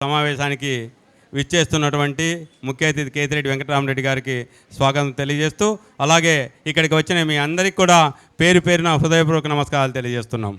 సమావేశానికి విచ్చేస్తున్నటువంటి ముఖ్య అతిథి కేతిరెడ్డి వెంకటరామరెడ్డి గారికి స్వాగతం తెలియజేస్తూ, అలాగే ఇక్కడికి వచ్చిన మీ అందరికీ కూడా పేరు పేరున హృదయపూర్వక నమస్కారాలు తెలియజేస్తున్నాం.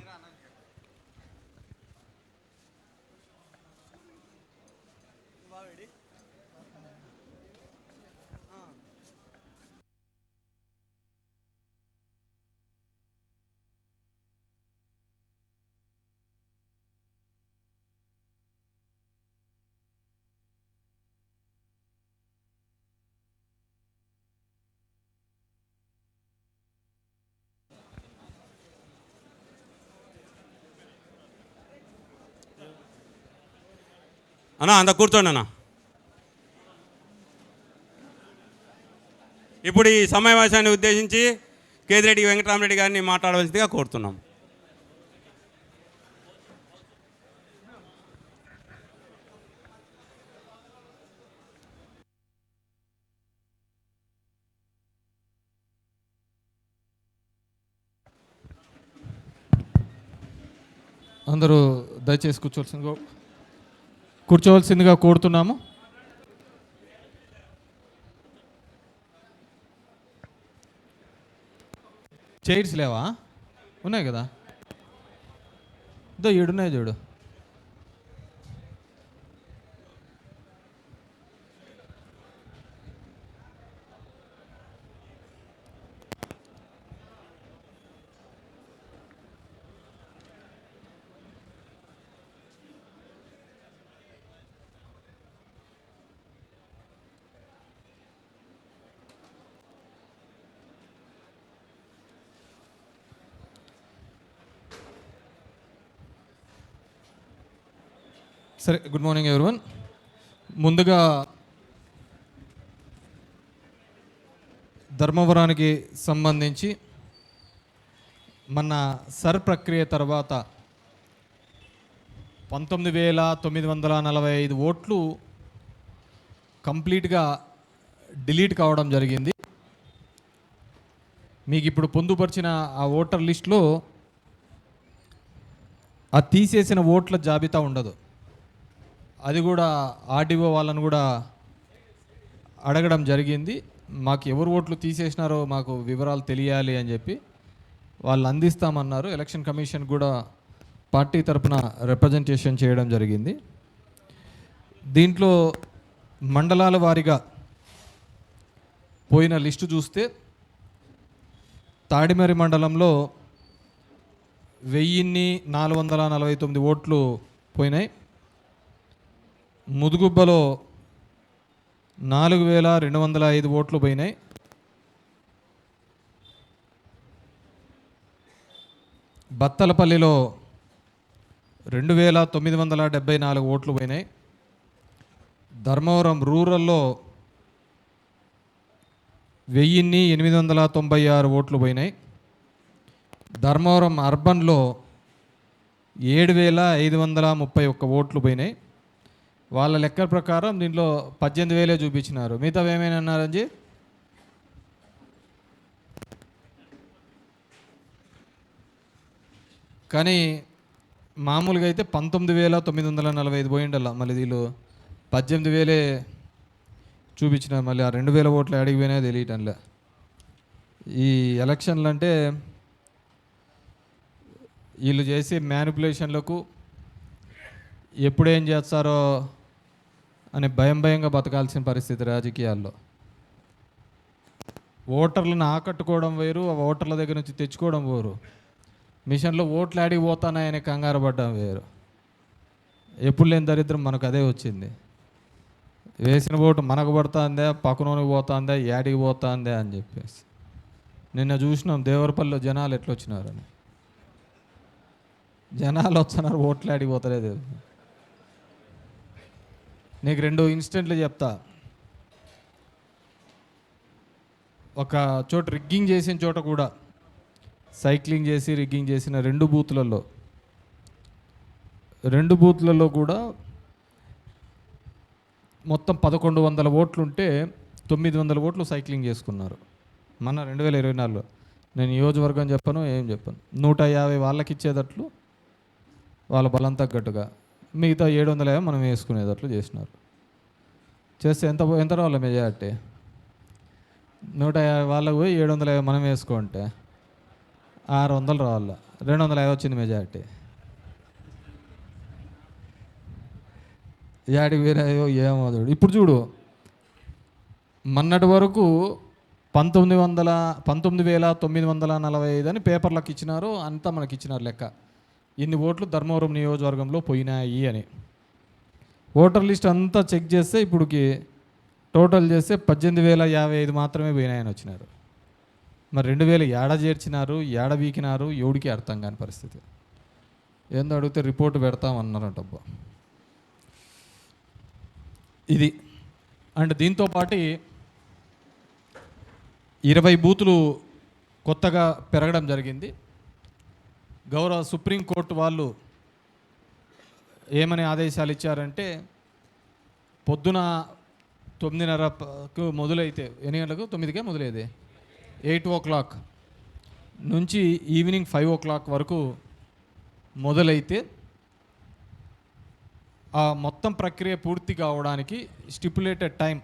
అన్నా అంత కూర్చోండి అన్న. ఇప్పుడు ఈ సమావేశాన్ని ఉద్దేశించి కేతిరెడ్డి వెంకటరామరెడ్డి గారిని మాట్లాడవలసిందిగా కోరుతున్నాం. అందరూ దయచేసి కూర్చోవలసిందిగా కోరుతున్నాము. చైర్స్ లేవా? ఉన్నాయి కదా, ఇదో ఏడున్నాయి చూడు. సరే, గుడ్ మార్నింగ్ ఎవరివన్. ముందుగా ధర్మవరానికి సంబంధించి మన సర్ ప్రక్రియ తర్వాత 19,945 ఓట్లు కంప్లీట్గా డిలీట్ కావడం జరిగింది. మీకు ఇప్పుడు పొందుపరిచిన ఆ ఓటర్ లిస్టులో ఆ తీసేసిన ఓట్ల జాబితా ఉండదు. అది కూడా ఆర్డీఓ వాళ్ళను కూడా అడగడం జరిగింది. మాకు ఎవరు ఓట్లు తీసేసినారో మాకు వివరాలు తెలియాలి అని చెప్పి వాళ్ళు అందిస్తామన్నారు. ఎలక్షన్ కమిషన్ కూడా పార్టీ తరఫున రిప్రజెంటేషన్ చేయడం జరిగింది. దీంట్లో మండలాల వారీగా పోయిన లిస్టు చూస్తే తాడిమర్రి మండలంలో 1449 ఓట్లు పోయినాయి. ముదుగుబ్బలో 4,205 ఓట్లు పోయినాయి. బత్తలపల్లిలో 2,974 ఓట్లు పోయినాయి. ధర్మవరం రూరల్లో 1,896 ఓట్లు పోయినాయి. ధర్మవరం అర్బన్లో 7,531 ఓట్లు పోయినాయి. వాళ్ళ లెక్కల ప్రకారం దీంట్లో 18,000 చూపించినారు. మిగతా ఏమైనా అన్నారంజీ? కానీ మామూలుగా అయితే 19,945 పోయిండల్లా. మళ్ళీ వీళ్ళు 18,000 చూపించినారు. మళ్ళీ ఆ 2,000 ఓట్లు అడిగి పోయినా తెలియటంలే. ఈ ఎలక్షన్లు అంటే వీళ్ళు చేసే మ్యానిపులేషన్లకు ఎప్పుడేం చేస్తారో అని భయంగా బతకాల్సిన పరిస్థితి రాజకీయాల్లో. ఓటర్లను ఆకట్టుకోవడం వేరు, ఓటర్ల దగ్గర నుంచి తెచ్చుకోవడం వేరు. మిషన్లో ఓట్లు ఆడికి పోతానాయని కంగారు పడ్డం వేరు. ఎప్పుడు లేని దరిద్రం మనకు అదే వచ్చింది. వేసిన ఓటు మనకు పడుతుందా, పక్కనోనికి పోతుందా, యాడికి పోతుందా అని చెప్పేసి. నిన్న చూసినాం దేవరపల్లిలో జనాలు ఎట్లా వచ్చినారని. జనాలు వస్తున్నారు, ఓట్లు ఆడికి పోతలేదు. నీకు 2 ఇన్సిడెంట్లు చెప్తా. ఒక చోట రిగ్గింగ్ చేసిన చోట కూడా సైక్లింగ్ చేసి రిగ్గింగ్ చేసిన 2 బూత్లలో కూడా మొత్తం 1,100 ఓట్లు ఉంటే 900 ఓట్లు సైక్లింగ్ చేసుకున్నారు. మన 2024లో నేను నియోజకవర్గం చెప్పను, ఏం చెప్పను. 150 వాళ్ళకి ఇచ్చేటట్లు వాళ్ళ బలం తగ్గట్టుగా మిగతా 750 మనం వేసుకునేటట్లు చేసినారు. చేస్తే ఎంత రావాలి మెజారిటీ? 150 వాళ్ళకు పోయి 750 మనం వేసుకుంటే 600 రావాలి. 250 వచ్చింది మెజారిటీ. యాడికి వేరాయో ఏమో. ఇప్పుడు చూడు, మొన్నటి వరకు 19,945 అని పేపర్లకు ఇచ్చినారు, అంతా మనకి ఇచ్చినారు లెక్క. ఇన్ని ఓట్లు ధర్మవరం నియోజకవర్గంలో పోయినాయి అని. ఓటర్ లిస్ట్ అంతా చెక్ చేస్తే ఇప్పుడుకి టోటల్ చేస్తే 18,055 మాత్రమే పోయినాయని వచ్చినారు. మరి 2,000 ఏడ చేర్చినారు, ఏడ వీకినారు, ఎవడికి అర్థం కాని పరిస్థితి. ఏందో అడిగితే రిపోర్ట్ పెడతామన్నారంటబ్బా. ఇది అండ్ దీంతోపాటు 20 బూతులు కొత్తగా పెరగడం జరిగింది. గౌరవ సుప్రీంకోర్టు వాళ్ళు ఏమని ఆదేశాలు ఇచ్చారంటే, పొద్దున 9:30కు మొదలైతే, ఎన్ని గంటలకు? 9కే మొదలైతే 8 o'clock నుంచి ఈవినింగ్ 5 o'clock వరకు మొదలైతే ఆ మొత్తం ప్రక్రియ పూర్తి కావడానికి స్టిపులేటెడ్ టైం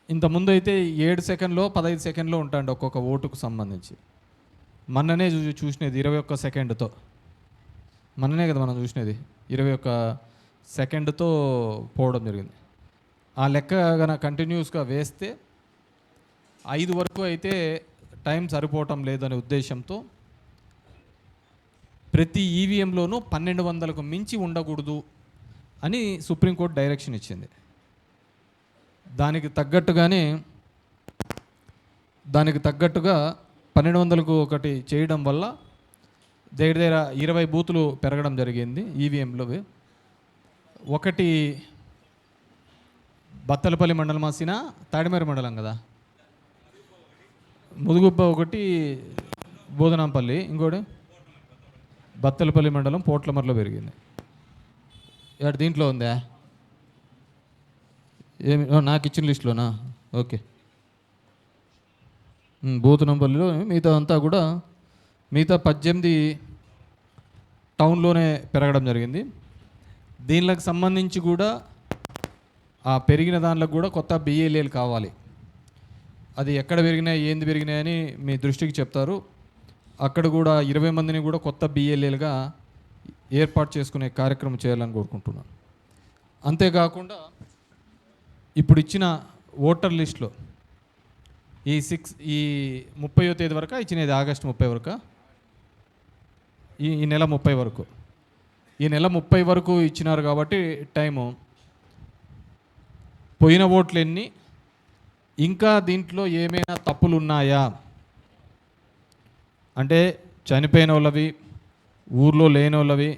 ఇంతకుముందు అయితే 7 సెకండ్లో 15 సెకండ్లో ఉంటాండి ఒక్కొక్క ఓటుకు సంబంధించి. మొన్ననే చూసినది 21 సెకండ్తో. మొన్ననే కదా మనం చూసినది 21 సెకండ్తో పోవడం జరిగింది. ఆ లెక్క కనుక కంటిన్యూస్గా వేస్తే 5 వరకు అయితే టైం సరిపోవటం లేదనే ఉద్దేశంతో ప్రతి ఈవీఎంలోనూ 1200కు మించి ఉండకూడదు అని సుప్రీంకోర్టు డైరెక్షన్ ఇచ్చింది. దానికి తగ్గట్టుగా 1200కు ఒకటి చేయడం వల్ల దగ్గర 20 బూతులు పెరగడం జరిగింది ఈవీఎంలో. ఒకటి బత్తలపల్లి మండలం మాసిన తాడిమేర మండలం కదా, ముదుగుబ్బ ఒకటి, బోధనాంపల్లి ఇంకోటి బత్తలపల్లి మండలం పోట్లమర్లో పెరిగింది. ఇక్కడ దీంట్లో ఉందా? ఏమి నాకు ఇచ్చిన లిస్టులోనా? ఓకే. బోధనంపల్లిలో మిగతా అంతా కూడా మిగతా 18 టౌన్లోనే పెరగడం జరిగింది. దీనికి సంబంధించి కూడా ఆ పెరిగిన దాంట్లో కూడా కొత్త బిఏఎల్ఏలు కావాలి. అది ఎక్కడ పెరిగినాయి, ఏంది పెరిగినాయని మీ దృష్టికి చెప్తారు. అక్కడ కూడా 20 మందిని కూడా కొత్త బిఏఎల్ఏలుగా ఏర్పాటు చేసుకునే కార్యక్రమం చేయాలని కోరుకుంటున్నాను. అంతేకాకుండా ఇప్పుడు ఇచ్చిన ఓటర్ లిస్టులో ఈ 30వ తేదీ వరకు ఇచ్చినది, ఆగస్టు 30 వరకు, ఈ నెల 30 వరకు, ఈ నెల 30 వరకు ఇచ్చినారు. కాబట్టి టైము పోయిన ఓట్లు ఎన్ని, ఇంకా దీంట్లో ఏమైనా తప్పులు ఉన్నాయా అంటే చనిపోయిన వాళ్ళవి, ఊర్లో లేని వాళ్ళవి,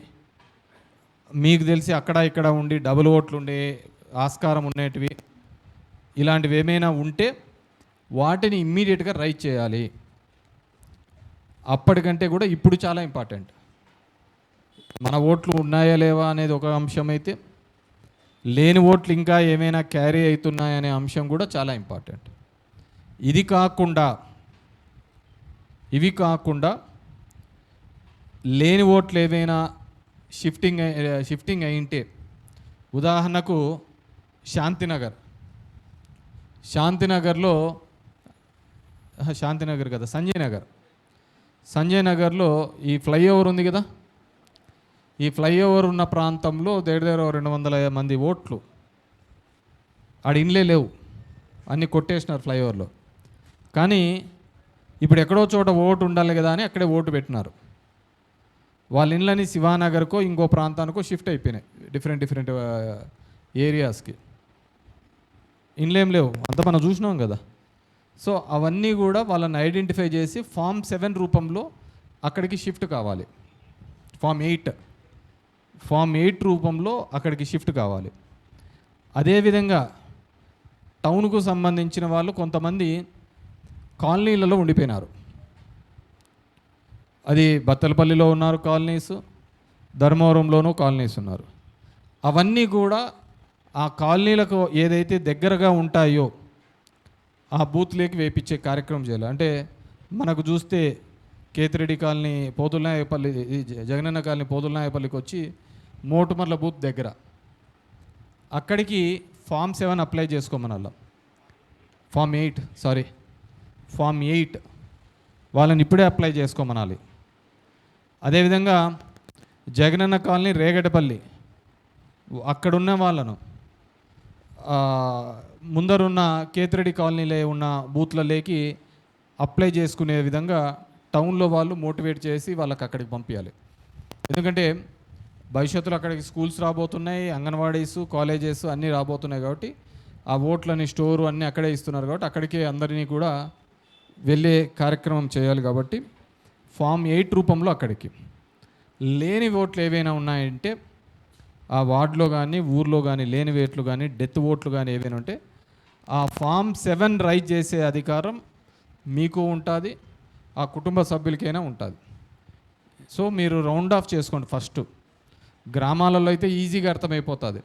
మీకు తెలిసి అక్కడ ఇక్కడ ఉండి డబుల్ ఓట్లు ఉండే ఆస్కారం ఉండేటివి, ఇలాంటివి ఏమైనా ఉంటే వాటిని ఇమ్మీడియట్గా రైట్ చేయాలి. అప్పటికంటే కూడా ఇప్పుడు చాలా ఇంపార్టెంట్. మన ఓట్లు ఉన్నాయా లేవా అనేది ఒక అంశం అయితే, లేని ఓట్లు ఇంకా ఏమైనా క్యారీ అవుతున్నాయనే అంశం కూడా చాలా ఇంపార్టెంట్. ఇవి కాకుండా లేని ఓట్లు ఏమైనా షిఫ్టింగ్ అయింటే, ఉదాహరణకు శాంతినగర్లో కదా, సంజయ్ నగర్లో ఈ ఫ్లైఓవర్ ఉంది కదా, ఈ ఫ్లైఓవర్ ఉన్న ప్రాంతంలో దగ్గర 200 మంది ఓట్లు ఆడ ఇండ్లే లేవు, అన్నీ కొట్టేసినారు ఫ్లైఓవర్లో. కానీ ఇప్పుడు ఎక్కడో చోట ఓటు ఉండాలి కదా అని అక్కడే ఓటు పెట్టినారు. వాళ్ళ ఇండ్లని శివానగర్కో ఇంకో ప్రాంతానికో షిఫ్ట్ అయిపోయినాయి, డిఫరెంట్ ఏరియాస్కి. ఇండ్లేం లేవు, అంతా మనం చూసినాం కదా. సో అవన్నీ కూడా వాళ్ళని ఐడెంటిఫై చేసి ఫామ్ 7 రూపంలో అక్కడికి షిఫ్ట్ కావాలి. ఫామ్ 8 రూపంలో అక్కడికి షిఫ్ట్ కావాలి. అదేవిధంగా టౌన్కు సంబంధించిన వాళ్ళు కొంతమంది కాలనీలలో ఉండిపోయినారు. అది బత్తలపల్లిలో ఉన్నారు కాలనీస్, ధర్మవరంలోనూ కాలనీస్ ఉన్నారు. అవన్నీ కూడా ఆ కాలనీలకు ఏదైతే దగ్గరగా ఉంటాయో ఆ బూత్లోకి వేయించే కార్యక్రమం చేయాలి. అంటే మనకు చూస్తే కేతిరెడ్డి కాలనీ పోతులనాయపల్లి, జగనన్న కాలనీ పోతులనాయపల్లికి వచ్చి మోటుమర్ల బూత్ దగ్గర అక్కడికి ఫామ్ 7 అప్లై చేసుకోమనాల. ఫామ్ 8 వాళ్ళని ఇప్పుడే అప్లై చేసుకోమనాలి. అదేవిధంగా జగనన్న కాలనీ రేగడపల్లి అక్కడున్న వాళ్ళను ముందరున్న కేతిరెడ్డి కాలనీలో ఉన్న బూత్లలోకి అప్లై చేసుకునే విధంగా టౌన్లో వాళ్ళు మోటివేట్ చేసి వాళ్ళకి అక్కడికి పంపించాలి. ఎందుకంటే భవిష్యత్తులో అక్కడికి స్కూల్స్ రాబోతున్నాయి, అంగన్వాడీస్, కాలేజెస్ అన్నీ రాబోతున్నాయి. కాబట్టి ఆ ఓట్లని స్టోరు అన్నీ అక్కడే ఇస్తున్నారు. కాబట్టి అక్కడికే అందరినీ కూడా వెళ్ళే కార్యక్రమం చేయాలి. కాబట్టి ఫామ్ 8 రూపంలో అక్కడికి లేని ఓట్లు ఏవైనా ఉన్నాయంటే ఆ వార్డులో కానీ ఊర్లో కానీ లేని ఓట్లు కానీ డెత్ ఓట్లు కానీ ఏవైనా ఉంటే ఆ ఫామ్ 7 రైజ్ చేసే అధికారం మీకు ఉంటుంది, ఆ కుటుంబ సభ్యులకైనా ఉంటుంది. సో మీరు రౌండ్ ఆఫ్ చేసుకోండి. ఫస్ట్ గ్రామాలలో అయితే ఈజీగా అర్థమైపోతుంది.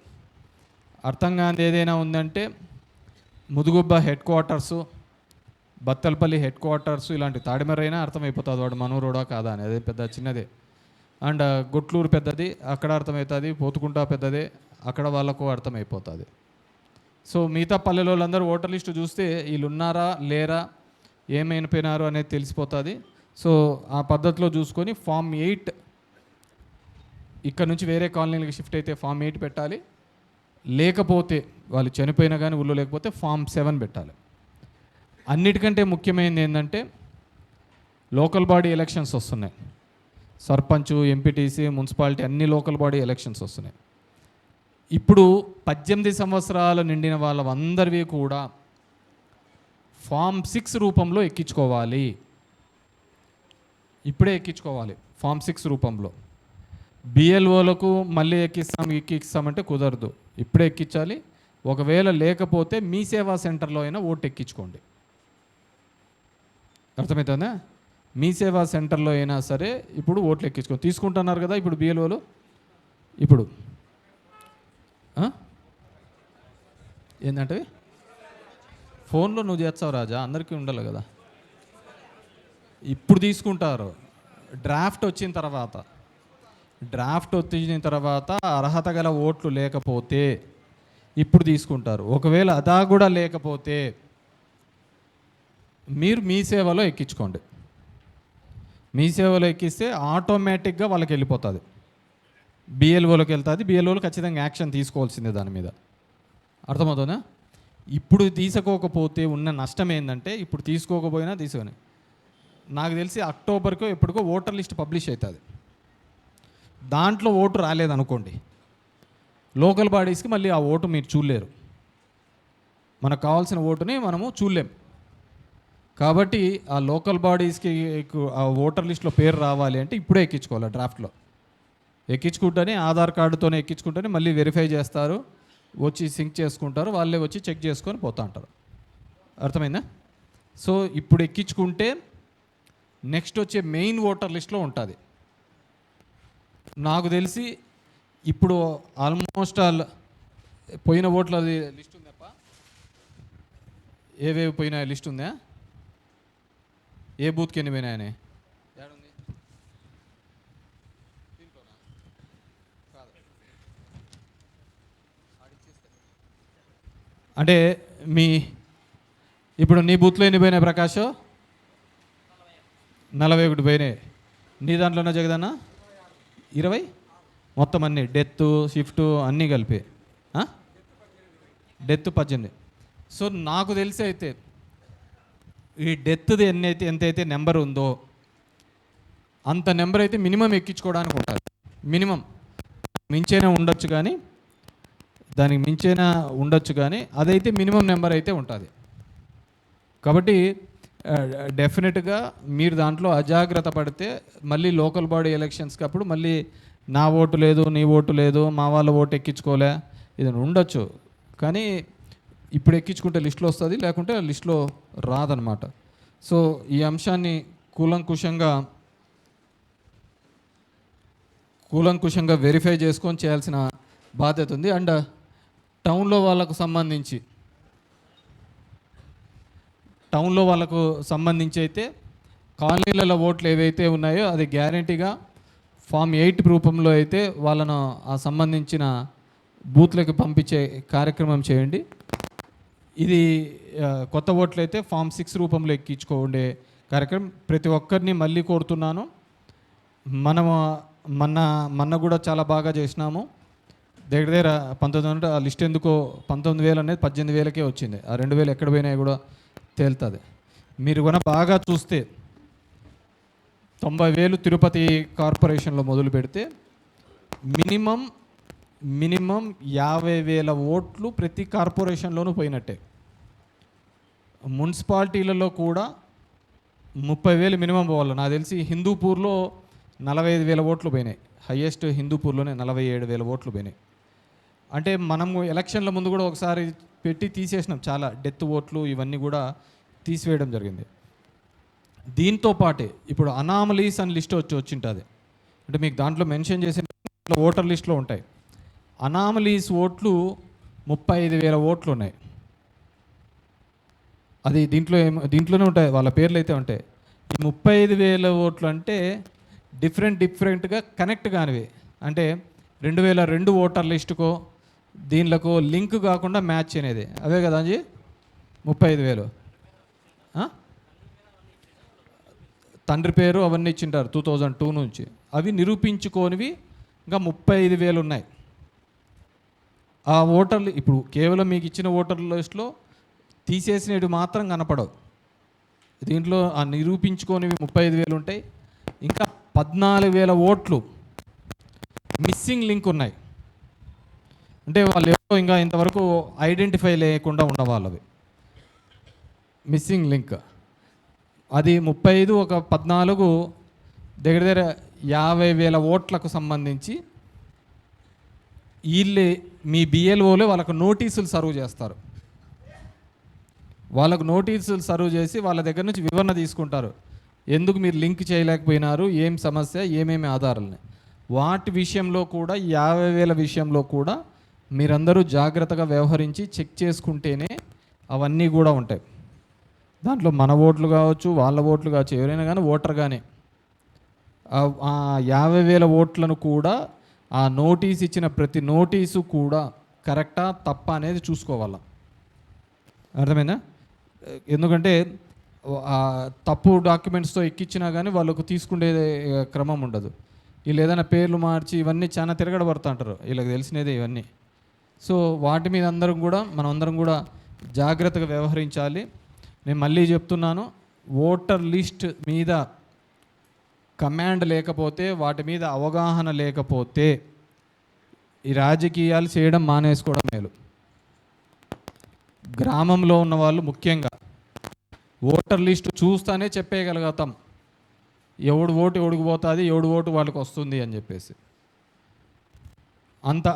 అర్థం కాని ఏదైనా ఉందంటే Mudigubba headquarters, Bathalapalli headquarters, ఇలాంటి తాడిమరైనా అర్థమైపోతుంది వాడు మనూరోడా కాదా అని. అదే పెద్ద చిన్నదే. అండ్ గుట్లూరు పెద్దది, అక్కడ అర్థమవుతుంది. పోతుకుంటా పెద్దదే, అక్కడ వాళ్ళకు అర్థమైపోతుంది. సో మిగతా పల్లెల వాళ్ళందరూ ఓటర్ లిస్టు చూస్తే వీళ్ళు ఉన్నారా లేరా, ఏమైపోయినారు అనేది తెలిసిపోతుంది. సో ఆ పద్ధతిలో చూసుకొని ఫామ్ 8 ఇక్కడ నుంచి వేరే కాలనీలకు షిఫ్ట్ అయితే ఫామ్ 8 పెట్టాలి. లేకపోతే వాళ్ళు చనిపోయినా కానీ ఊళ్ళో లేకపోతే ఫామ్ 7 పెట్టాలి. అన్నిటికంటే ముఖ్యమైనది ఏంటంటే లోకల్ బాడీ ఎలక్షన్స్ వస్తున్నాయి. సర్పంచ్, ఎంపీటీసీ, మున్సిపాలిటీ అన్ని లోకల్ బాడీ ఎలక్షన్స్ వస్తున్నాయి. ఇప్పుడు 18 సంవత్సరాలు నిండిన వాళ్ళందరివి కూడా ఫామ్ 6 రూపంలో ఎక్కించుకోవాలి. ఇప్పుడే ఎక్కించుకోవాలి ఫామ్ 6 రూపంలో. బిఎల్ఓలకు మళ్ళీ ఎక్కిస్తామంటే కుదరదు, ఇప్పుడే ఎక్కించాలి. ఒకవేళ లేకపోతే మీ సేవా సెంటర్లో అయినా ఓటు ఎక్కించుకోండి. అర్థమవుతుందా? మీ సేవా సెంటర్లో అయినా సరే ఇప్పుడు ఓట్లు ఎక్కించుకోండి. తీసుకుంటున్నారు కదా ఇప్పుడు బిఎల్ఓలు. ఇప్పుడు ఏంటంటే ఫోన్లో నువ్వు చేస్తావు రాజా, అందరికీ ఉండాలి కదా. ఇప్పుడు తీసుకుంటారు. డ్రాఫ్ట్ వచ్చిన తర్వాత అర్హత గల ఓట్లు లేకపోతే ఇప్పుడు తీసుకుంటారు. ఒకవేళ అదా కూడా లేకపోతే మీరు మీ సేవలో ఎక్కించుకోండి. మీ సేవలో ఎక్కిస్తే ఆటోమేటిక్గా వాళ్ళకి వెళ్ళిపోతుంది, బిఎల్ఓలోకి వెళ్తుంది. బిఎల్ఓలు ఖచ్చితంగా యాక్షన్ తీసుకోవాల్సిందే దాని మీద. అర్థమవుతుందా? ఇప్పుడు తీసుకోకపోతే ఉన్న నష్టం ఏంటంటే ఇప్పుడు తీసుకోకపోయినా తీసుకొని నాకు తెలిసి అక్టోబర్కో ఎప్పటికో ఓటర్ లిస్ట్ పబ్లిష్ అవుతుంది. దాంట్లో ఓటు రాలేదనుకోండి, లోకల్ బాడీస్కి మళ్ళీ ఆ ఓటు మీరు చూడలేరు. మనకు కావాల్సిన ఓటుని మనము చూడలేం. కాబట్టి ఆ లోకల్ బాడీస్కి ఆ ఓటర్ లిస్ట్లో పేరు రావాలి అంటే ఇప్పుడే ఎక్కించుకోవాలి. డ్రాఫ్ట్లో ఎక్కించుకుంటేనే ఆధార్ కార్డుతోనే ఎక్కించుకుంటేనే మళ్ళీ వెరిఫై చేస్తారు, వచ్చి సింక్ చేసుకుంటారు, వాళ్ళే వచ్చి చెక్ చేసుకొని పోతూ ఉంటారు. అర్థమైందా? సో ఇప్పుడు ఎక్కించుకుంటే నెక్స్ట్ వచ్చే మెయిన్ ఓటర్ లిస్ట్లో ఉంటుంది. నాకు తెలిసి ఇప్పుడు ఆల్మోస్ట్ ఆల్ పోయిన ఓట్ల లిస్ట్ ఉందప్ప, ఏవేవి పోయినా లిస్ట్ ఉందా, ఏ బూత్కి ఎన్ని పోయినాయని. అంటే ఇప్పుడు నీ బూత్లో ఎన్ని పోయినాయి ప్రకాష్? 41 పోయినాయి. నీ దాంట్లోనే జగదన్న 20, మొత్తం అన్నీ డెత్ షిఫ్ట్ అన్నీ కలిపి డెత్ 18. సో నాకు తెలిసి అయితే ఈ డెత్ది ఎంతైతే నెంబర్ ఉందో అంత నెంబర్ అయితే మినిమం ఎక్కించుకోవడానికి ఉంటుంది. మినిమం మించైనా ఉండొచ్చు కానీ, దానికి మించైనా ఉండొచ్చు కానీ అదైతే మినిమం నెంబర్ అయితే ఉంటుంది. కాబట్టి డెఫినెట్గా మీరు దాంట్లో అజాగ్రత్త పడితే మళ్ళీ లోకల్ బాడీ ఎలక్షన్స్కి అప్పుడు మళ్ళీ నా ఓటు లేదు, నీ ఓటు లేదు, మా వాళ్ళ ఓటు ఎక్కించుకోలే, ఇది ఉండొచ్చు. కానీ ఇప్పుడు ఎక్కించుకుంటే లిస్టులో వస్తుంది, లేకుంటే లిస్టులో రాదనమాట. సో ఈ అంశాన్ని కూలంకుషంగా వెరిఫై చేసుకొని చేయాల్సిన బాధ్యత ఉంది. అండ్ టౌన్లో వాళ్ళకు సంబంధించి అయితే కాలనీలలో ఓట్లు ఏవైతే ఉన్నాయో అది గ్యారంటీగా ఫామ్ 8 రూపంలో అయితే వాళ్ళను ఆ సంబంధించిన బూత్లకు పంపించే కార్యక్రమం చేయండి. ఇది కొత్త ఓట్లు అయితే ఫామ్ 6 రూపంలో ఎక్కించుకోండే కార్యక్రమం. ప్రతి ఒక్కరిని మళ్ళీ కోరుతున్నాను. మనము మొన్న కూడా చాలా బాగా చేసినాము. దగ్గర 1900 ఆ లిస్ట్ ఎందుకో 19,000 అనేది 18,000కే వచ్చింది. ఆ 2,000 ఎక్కడ పోయినాయి కూడా తేలుతుంది. మీరు కూడా బాగా చూస్తే 90,000 తిరుపతి కార్పొరేషన్లో మొదలు పెడితే మినిమం 50,000 ఓట్లు ప్రతి కార్పొరేషన్లోనూ పోయినట్టే. మున్సిపాలిటీలలో కూడా 30,000 మినిమం పోవాలి. నాకు తెలిసి హిందూపూర్లో 45,000 ఓట్లు పోయినాయి. హయ్యెస్ట్ హిందూపూర్లోనే 47,000 ఓట్లు పోయినాయి. అంటే మనము ఎలక్షన్ల ముందు కూడా ఒకసారి పెట్టి తీసేసినాం. చాలా డెత్ ఓట్లు ఇవన్నీ కూడా తీసివేయడం జరిగింది. దీంతో పాటే ఇప్పుడు అనామలీస్ అని లిస్ట్ వచ్చింటుంది. అంటే మీకు దాంట్లో మెన్షన్ చేసిన ఓటర్ లిస్ట్లో ఉంటాయి. అనామలీస్ ఓట్లు 35,000 ఓట్లు ఉన్నాయి. అది దీంట్లోనే ఉంటాయి, వాళ్ళ పేర్లు అయితే ఉంటాయి. ఈ 35,000 ఓట్లు అంటే డిఫరెంట్గా కనెక్ట్ కానివి. అంటే 2002 ఓటర్ లిస్టుకో దీనిలో లింక్ కాకుండా మ్యాచ్ అనేది అవే కదా అంజీ 35,000. తండ్రి పేరు అవన్నీ ఇచ్చింటారు 2002 నుంచి. అవి నిరూపించుకోనివి ఇంకా 35,000 ఉన్నాయి. ఆ ఓటర్లు ఇప్పుడు కేవలం మీకు ఇచ్చిన ఓటర్ లిస్టులో తీసేసినవి మాత్రం కనపడవు. దీంట్లో ఆ నిరూపించుకోనివి 35,000 ఉంటాయి. ఇంకా 14,000 ఓట్లు మిస్సింగ్ లింక్ ఉన్నాయి. అంటే వాళ్ళు ఎవరో ఇంకా ఇంతవరకు ఐడెంటిఫై లేకుండా ఉన్న వాళ్ళవి మిస్సింగ్ లింక్. అది 35 ఒక 14 దగ్గర 50,000 ఓట్లకు సంబంధించి వీళ్ళే మీ బిఎల్ఓలే వాళ్ళకు నోటీసులు సర్వ్ చేస్తారు. వాళ్ళకు నోటీసులు సర్వ్ చేసి వాళ్ళ దగ్గర నుంచి వివరణ తీసుకుంటారు. ఎందుకు మీరు లింక్ చేయలేకపోయినారు, ఏం సమస్య, ఏమేమి ఆధారాలని. వాటి విషయంలో కూడా 50,000 విషయంలో కూడా మీరందరూ జాగ్రత్తగా వ్యవహరించి చెక్ చేసుకుంటేనే అవన్నీ కూడా ఉంటాయి. దాంట్లో మన ఓట్లు కావచ్చు, వాళ్ళ ఓట్లు కావచ్చు, ఎవరైనా కానీ ఓటర్ కానీ ఆ 50,000 ఓట్లను కూడా ఆ నోటీస్ ఇచ్చిన ప్రతి నోటీసు కూడా కరెక్టా తప్ప అనేది చూసుకోవాలి. అర్థమైందా? ఎందుకంటే తప్పు డాక్యుమెంట్స్తో ఎక్కించినా కానీ వాళ్ళకు తీసుకునే క్రమం ఉండదు. వీళ్ళు ఏదైనా పేర్లు మార్చి ఇవన్నీ చాలా తిరగడబడుతూ అంటారు. వీళ్ళకి తెలిసినదే ఇవన్నీ. సో వాటి మీద మనం కూడా జాగ్రత్తగా వ్యవహరించాలి. నేను మళ్ళీ చెప్తున్నాను, ఓటర్ లిస్ట్ మీద కమాండ్ లేకపోతే, వాటి మీద అవగాహన లేకపోతే ఈ రాజకీయాలు చేయడం మానేసుకోవడం మేలు. గ్రామంలో ఉన్న వాళ్ళు ముఖ్యంగా ఓటర్ లిస్టు చూస్తానే చెప్పేయగలుగుతాం ఎవడు ఓటు ఎవడికి పోతుంది, ఎవడు ఓటు వాళ్ళకి వస్తుంది అని చెప్పేసి.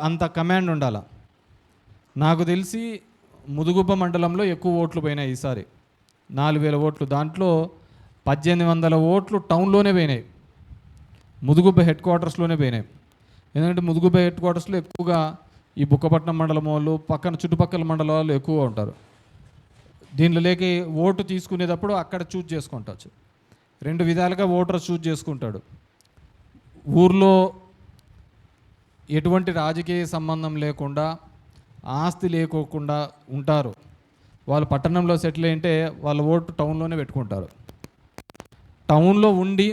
అంత కమాండ్ ఉండాల. నాకు తెలిసి ముదుగుబ్బ మండలంలో ఎక్కువ ఓట్లు పోయినాయి ఈసారి, 4,000 ఓట్లు. దాంట్లో 1,800 ఓట్లు టౌన్లోనే పోయినాయి, ముదుగుబ్బ హెడ్ క్వార్టర్స్లోనే పోయినాయి. ఎందుకంటే ముదుగుబ్బ హెడ్ క్వార్టర్స్లో ఎక్కువగా ఈ బుక్కపట్నం మండలం వాళ్ళు, చుట్టుపక్కల మండలం వాళ్ళు ఎక్కువగా ఉంటారు. దీనిలో లేక ఓటు తీసుకునేటప్పుడు అక్కడ చూజ్ చేసుకుంటాచ్చు. 2 విధాలుగా ఓటర్ చూజ్ చేసుకుంటాడు. ఊర్లో ఎటువంటి రాజకీయ సంబంధం లేకుండా, ఆస్తి లేకోకుండా ఉంటారు. వాళ్ళు పట్టణంలో సెటిల్ అయింటే వాళ్ళ ఓటు టౌన్లోనే పెట్టుకుంటారు. టౌన్లో ఉండి,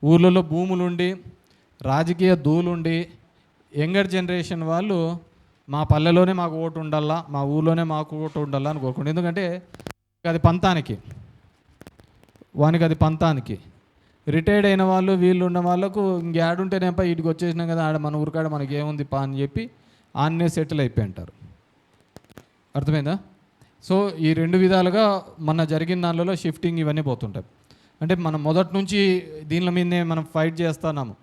ఊర్లలో భూములుండి, రాజకీయ దూలుండి, యంగర్ జనరేషన్ వాళ్ళు మా పల్లెలోనే మాకు ఓటు ఉండాలా, మా ఊర్లోనే మాకు ఓటు ఉండాలా అని కోరుకుంటారు. ఎందుకంటే అది పంతానికి రిటైర్డ్ అయిన వాళ్ళు, వీళ్ళు ఉన్న వాళ్ళకు ఇంకేడుంటేనేపా వీటికి వచ్చేసినాం కదా, ఆడ మన ఊరికాడ మనకి ఏముంది పా అని చెప్పి ఆన్నే సెటిల్ అయిపోయి అంటారు. అర్థమైందా? సో ఈ 2 విధాలుగా మన జరిగిన దానిలో షిఫ్టింగ్ ఇవన్నీ పోతుంటాయి. అంటే మనం మొదటి నుంచి దీనిల మీదనే మనం ఫైట్ చేస్తున్నాము.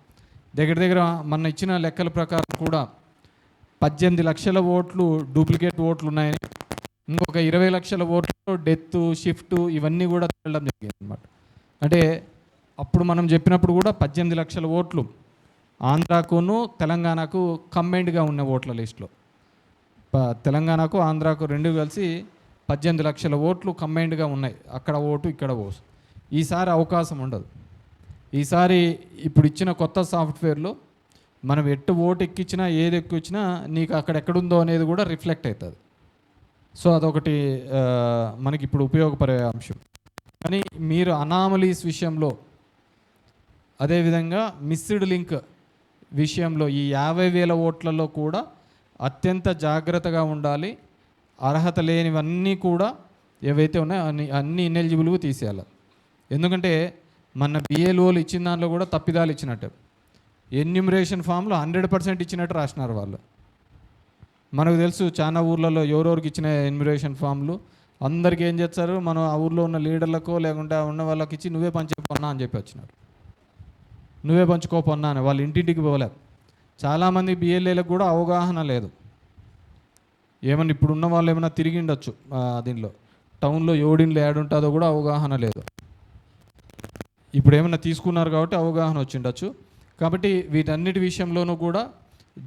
దగ్గర మన ఇచ్చిన లెక్కల ప్రకారం కూడా 18 లక్షల ఓట్లు డూప్లికేట్ ఓట్లు ఉన్నాయని, ఇంకొక 20 లక్షల ఓట్లు డెత్, షిఫ్ట్ ఇవన్నీ కూడా తేలడం జరిగింది అన్నమాట. అంటే అప్పుడు మనం చెప్పినప్పుడు కూడా 18 లక్షల ఓట్లు ఆంధ్రాకును తెలంగాణకు కంబైన్డ్గా ఉన్న ఓట్ల లిస్టులో, తెలంగాణకు ఆంధ్రాకు 2 కలిసి 18 లక్షల ఓట్లు కంబైన్డ్గా ఉన్నాయి. అక్కడ ఓటు ఇక్కడ ఓటు. ఈసారి అవకాశం ఉండదు. ఈసారి ఇప్పుడు ఇచ్చిన కొత్త సాఫ్ట్వేర్లో మనం ఎట్టు ఓటు ఎక్కించినా ఏది ఎక్కించినా నీకు అక్కడ ఎక్కడుందో అనేది కూడా రిఫ్లెక్ట్ అవుతుంది. సో అదొకటి మనకి ఇప్పుడు ఉపయోగపడే అంశం. కానీ మీరు అనామలీస్ విషయంలో, అదేవిధంగా మిస్డ్ లింక్ విషయంలో ఈ 50,000 ఓట్లలో కూడా అత్యంత జాగ్రత్తగా ఉండాలి. అర్హత లేనివన్నీ కూడా ఏవైతే ఉన్నాయో అన్ని ఇనెలిజిబుల్గా తీసేయాలి. ఎందుకంటే మన బిఏలోలు ఇచ్చిన దాంట్లో కూడా తప్పిదాలు ఇచ్చినట్టు, ఎన్యూమరేషన్ ఫామ్లో 100% ఇచ్చినట్టు రాసినారు వాళ్ళు. మనకు తెలుసు చాలా ఊర్లలో ఎవరెవరికి ఇచ్చిన ఎన్యూమరేషన్ ఫామ్లు అందరికీ ఏం చేస్తారు, మనం ఆ ఊర్లో ఉన్న లీడర్లకో లేకుంటే ఉన్న వాళ్ళకి ఇచ్చి నువ్వే పంచుకోపన్నా అని చెప్పి వచ్చినారు. నువ్వే పంచుకోపన్నా అని వాళ్ళు ఇంటింటికి పోలేదు. చాలామంది బిఎల్ఏలకు కూడా అవగాహన లేదు. ఏమన్నా ఇప్పుడున్న వాళ్ళు ఏమైనా తిరిగి ఉండొచ్చు దీనిలో, టౌన్లో ఎవడింట్లో ఏడుంటుందో కూడా అవగాహన లేదు. ఇప్పుడు ఏమైనా తీసుకున్నారు కాబట్టి అవగాహన వచ్చి ఉండొచ్చు. కాబట్టి వీటన్నిటి విషయంలోనూ కూడా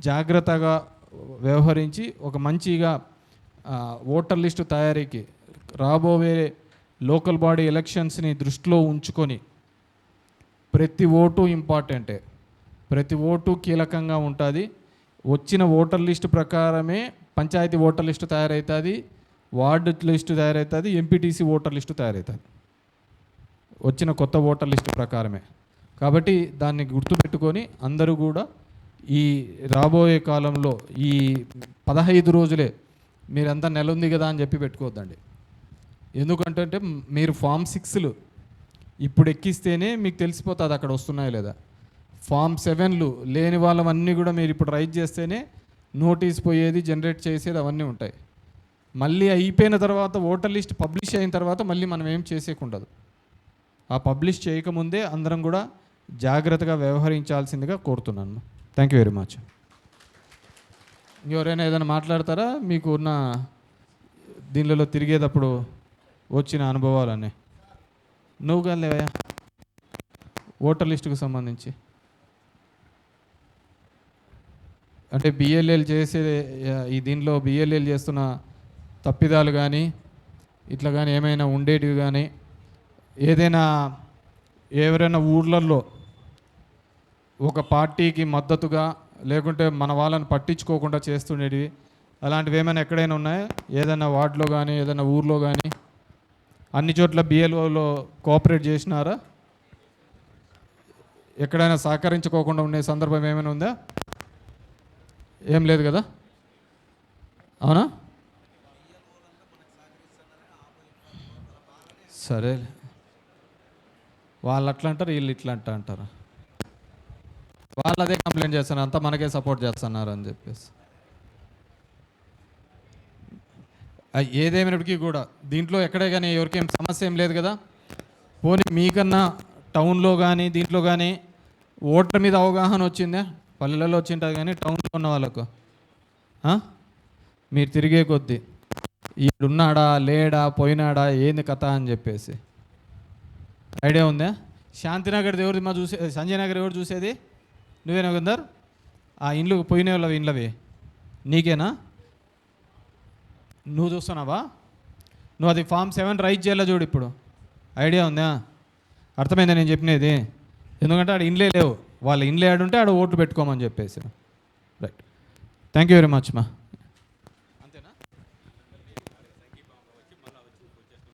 జాగ్రత్తగా వ్యవహరించి ఒక మంచిగా ఓటర్ లిస్టు తయారీకి రాబోయే లోకల్ బాడీ ఎలక్షన్స్ని దృష్టిలో ఉంచుకొని ప్రతి ఓటు ఇంపార్టెంటే, ప్రతి ఓటు కీలకంగా ఉంటుంది. వచ్చిన ఓటర్ లిస్టు ప్రకారమే పంచాయతీ ఓటర్ లిస్టు తయారవుతుంది, వార్డు లిస్టు తయారవుతుంది, ఎంపీటీసీ ఓటర్ లిస్టు తయారవుతుంది వచ్చిన కొత్త ఓటర్ లిస్టు ప్రకారమే. కాబట్టి దాన్ని గుర్తుపెట్టుకొని అందరూ కూడా ఈ రాబోయే కాలంలో ఈ 15 రోజులే మీరంతా నెల ఉంది కదా అని చెప్పి పెట్టుకోవద్దండి. ఎందుకంటే మీరు ఫామ్ 6లు ఇప్పుడు ఎక్కిస్తేనే మీకు తెలిసిపోతుంది అక్కడ వస్తున్నాయో లేదా. ఫామ్ 7లు లేని వాళ్ళవన్నీ కూడా మీరు ఇప్పుడు రైజ్ చేస్తేనే నోటీస్ పోయేది, జనరేట్ చేసేది అవన్నీ ఉంటాయి. మళ్ళీ అయిపోయిన తర్వాత ఓటర్ లిస్ట్ పబ్లిష్ అయిన తర్వాత మళ్ళీ మనం ఏం చేసేకుండదు. ఆ పబ్లిష్ చేయకముందే అందరం కూడా జాగ్రత్తగా వ్యవహరించాల్సిందిగా కోరుతున్నాను. Thank you very much. ఎవరైనా ఏదైనా మాట్లాడతారా మీకు ఉన్న దీనిలో తిరిగేటప్పుడు వచ్చిన అనుభవాలన్నీ? నువ్వు కానీ ఓటర్ లిస్టుకు సంబంధించి అంటే బిఎల్ఏలు చేసే ఈ దీనిలో బిఎల్ఏలు చేస్తున్న తప్పిదాలు కానీ ఇట్లా కానీ ఏమైనా ఉండేటివి కానీ ఏదైనా ఎవరైనా ఊర్లలో ఒక పార్టీకి మద్దతుగా లేకుంటే మన వాళ్ళని పట్టించుకోకుండా చేస్తుండేవి అలాంటివి ఏమైనా ఎక్కడైనా ఉన్నాయా? ఏదైనా వార్డులో కానీ ఏదైనా ఊర్లో కానీ అన్ని చోట్ల బిఎల్ఓలో కోఆపరేట్ చేసినారా? ఎక్కడైనా సహకరించుకోకుండా ఉండే సందర్భం ఏమైనా ఉందా? ఏం లేదు కదా, అవునా? సరే, వాళ్ళు అట్లా అంటారు, వీళ్ళు ఇట్లా అంటారు. వాళ్ళు అదే కంప్లైంట్ చేస్తున్నారు, అంతా మనకే సపోర్ట్ చేస్తున్నారు అని చెప్పేసి. ఏదేమైనప్పటికీ కూడా దీంట్లో ఎక్కడే కానీ ఎవరికేం సమస్య ఏం లేదు కదా. పోనీ మీకన్నా టౌన్లో కానీ దీంట్లో కానీ ఓట్ల మీద అవగాహన వచ్చిందా? పల్లెలలో వచ్చింటుంది కానీ టౌన్లో ఉన్న వాళ్ళకు మీరు తిరిగే కొద్దీ ఈడున్నాడా లేడా పోయినాడా ఏంది కథ అని చెప్పేసి ఐడియా ఉందా? శాంతినగర్ ఎవరిది మా చూసే, సంజయ్ నగర్ ఎవరు చూసేది? నువ్వేనా కొందరు ఆ ఇండ్లు పోయిన వాళ్ళవి ఇండ్లవి నీకేనా? నువ్వు చూస్తున్నావా? నువ్వు అది ఫామ్ 7 రైజ్ చేయాలా చూడు. ఇప్పుడు ఐడియా ఉందా? అర్థమైందా నేను చెప్పినది? ఎందుకంటే ఆడ ఇండ్లే లేవు, వాళ్ళ ఇండ్లే ఆడుంటే ఆడ ఓట్లు పెట్టుకోమని చెప్పేసి. Right, thank you very much మా.